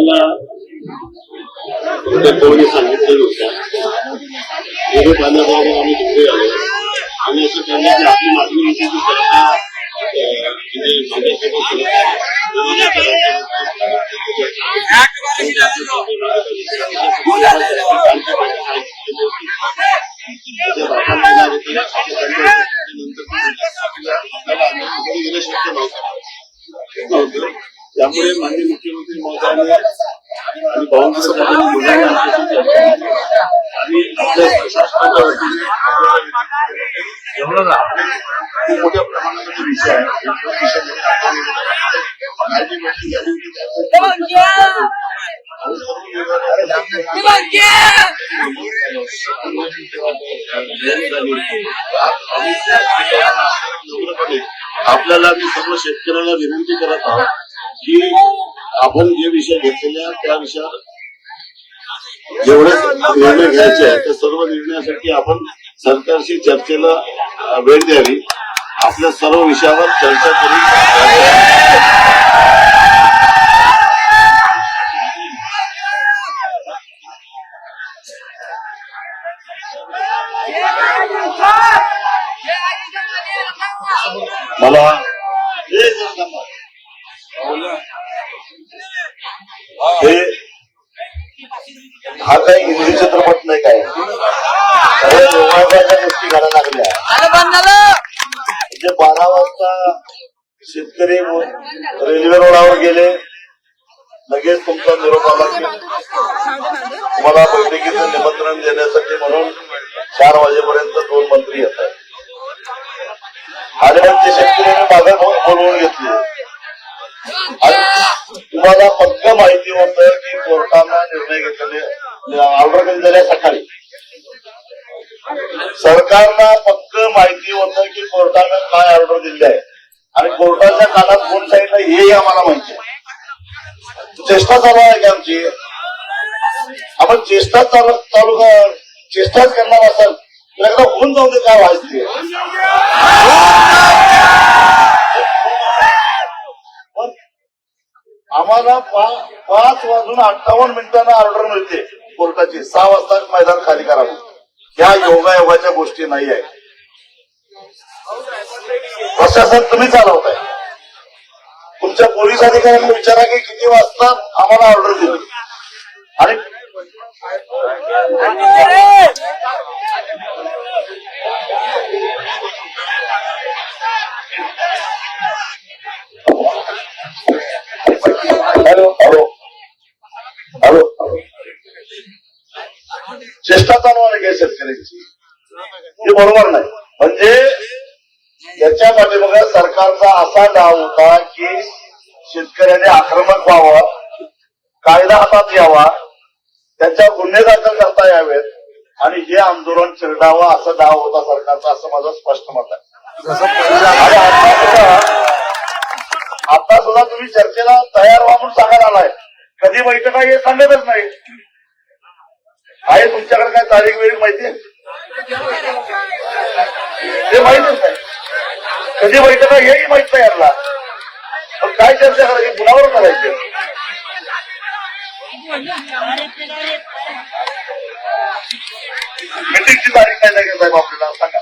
आम्हाला कोणी सांगितलं नव्हतं. पाण्याद्वारे आम्ही तिकडे आलो आणि असं त्यांनी आपली मागणी होती की सरकार माझ्यासोबत शक्य नव्हतं. त्यामुळे माननीय मुख्यमंत्री महोदयांनी आणि भावना साहेबांनी आणि आपल्या प्रशासनाच्या वतीने खूप मोठ्या प्रमाणामध्ये विषय आहे. आपल्याला मी सर्व शेतकऱ्यांना विनंती करत आहोत की आपण जे विषय घेतलेले त्या विषयावर जेवढे निर्णय घ्यायचे आहेत त्या सर्व निर्णयासाठी आपण सरकारशी चर्चेला वेळ द्यावी. आपल्या सर्व विषयावर चर्चा करून मला हा काही हिंदी चित्रपट नाही काय गोष्टी घालायला लागल्या. 12 वाजता शेतकरी रेल्वे रोडावर गेले, लगेच तुमचा निरोप आला की तुम्हाला बैठकीचं निमंत्रण देण्यासाठी म्हणून 4 वाजेपर्यंत 2 मंत्री येतात आणि मग ते शेतकऱ्यांनी मागे बोलवून घेतले. तुम्हाला पक्क माहिती होतं की कोर्टानं निर्णय घेतलेले ऑर्डर कधी झाल्या सकाळी. सरकारला पक्क माहिती होतं की कोर्टानं काय ऑर्डर दिली आहे आणि कोर्टाच्या कानात कोण सांगितलं हेही आम्हाला माहिती आहे. चेष्टा चालू आहे की आमची. आपण चेष्टाच चेष्टाच करणार असाल तर एकदा होऊन जाऊ दे काय व्हायचं. आम्हाला 5:58 ऑर्डर मिळते कोर्टाची. 6 वाजता मैदान खाली करावं. या योगायोगाच्या गोष्टी नाही आहेत. प्रशासन तुम्ही चालवताय. तुमच्या पोलीस अधिकाऱ्यांना विचारा की किती वाजता आम्हाला ऑर्डर दिली आणि हॅलो हॅलो हॅलो चेष्टा चालू आहे काय शेतकऱ्यांची? हे बरोबर नाही. म्हणजे याच्या पाठीमागे सरकारचा असा डाव होता की शेतकऱ्याने आक्रमक व्हावं, कायदा हातात यावा, त्यांच्या गुन्हे दाखल करता यावेत आणि हे आंदोलन चिरडावं असा डाव होता सरकारचा, असं माझं स्पष्ट मत आहे. आता सुद्धा तुम्ही चर्चेला तयार व्हा म्हणून सांगायला आलाय. कधी बैठक आहे हे सांगतच नाही. आहे तुमच्याकडे काय तारीख वेळी माहिती आहे? ते माहितीच नाही. कधी बैठक आहे हेही माहित नाही याला. पण काय चर्चा करायची, कुणावर करायची? मीटिंगची तारीख नाही लागेल साहेब आपल्याला सांगा.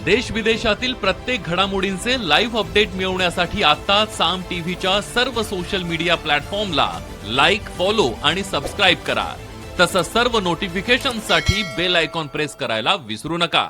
देश विदेशातील प्रत्येक घडामोडींचे लाईव्ह अपडेट मिळवण्यासाठी आता साम टीव्हीच्या सर्व सोशल मीडिया प्लॅटफॉर्मला लाईक, फॉलो आणि सबस्क्राईब करा. तसंच सर्व नोटिफिकेशनसाठी बेल आयकॉन प्रेस करायला विसरू नका.